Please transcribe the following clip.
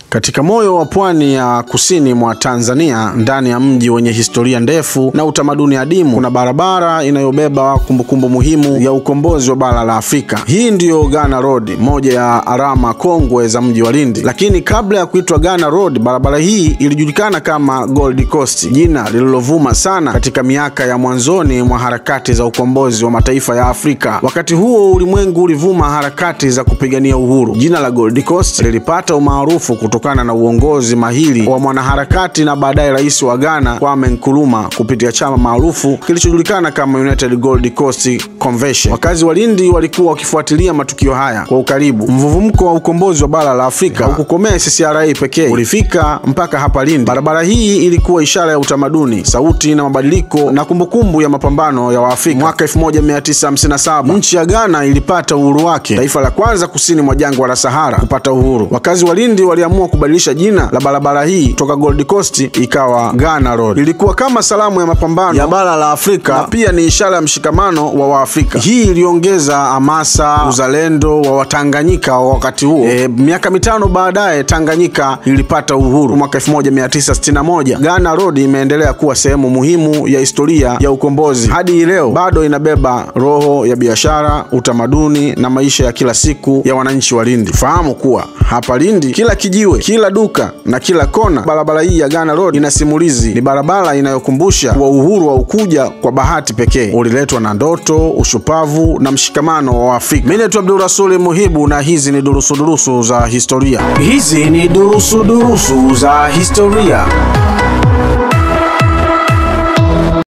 Katika moyo wa pwani ya kusini mwa Tanzania, ndani ya mji wenye historia ndefu na utamaduni adimu, kuna barabara inayobeba kumbukumbu muhimu ya ukombozi wa bara la Afrika. Hii ndiyo Ghana Road, moja ya alama kongwe za mji wa Lindi. Lakini kabla ya kuitwa Ghana Road, barabara hii ilijulikana kama Gold Coast, jina lililovuma sana katika miaka ya mwanzoni mwa harakati za ukombozi wa mataifa ya Afrika. Wakati huo ulimwengu ulivuma harakati za kupigania uhuru. Jina la Gold Coast lilipata umaarufu kutokana na uongozi mahiri wa mwanaharakati na baadaye rais wa Ghana Kwame Nkrumah kupitia chama maarufu kilichojulikana kama United Gold Coast Convention. Wakazi wa Lindi walikuwa wakifuatilia matukio haya kwa ukaribu. Mvuvumko wa ukombozi wa bara la Afrika haukukomea CCRA pekee, ulifika mpaka hapa Lindi. Barabara hii ilikuwa ishara ya utamaduni, sauti na mabadiliko na kumbukumbu ya mapambano ya Waafrika. Mwaka 1957 nchi ya Ghana ilipata uhuru wake, taifa la kwanza kusini mwa jangwa la Sahara kupata uhuru. Wakazi wa Lindi waliamua kubadilisha jina la barabara hii toka Gold Coast ikawa Ghana Road. Ilikuwa kama salamu ya mapambano ya bara la Afrika na pia ni ishara ya mshikamano wa Waafrika. Hii iliongeza hamasa, uzalendo wa Watanganyika wa wakati huo. Miaka mitano baadaye Tanganyika ilipata uhuru mwaka 1961. Ghana Road imeendelea kuwa sehemu muhimu ya historia ya ukombozi. Hadi leo bado inabeba roho ya biashara, utamaduni na maisha ya kila siku ya wananchi wa Lindi. Fahamu kuwa hapa Lindi kila kijiwe, kila duka na kila kona, barabara hii ya Ghana Road ina simulizi. Ni barabara inayokumbusha wa uhuru wa ukuja kwa bahati pekee, uliletwa na ndoto, ushupavu na mshikamano wa Afrika. Mimi ni Abdul Rasul Muhibu na hizi ni durusu za historia. Hizi ni durusu za historia.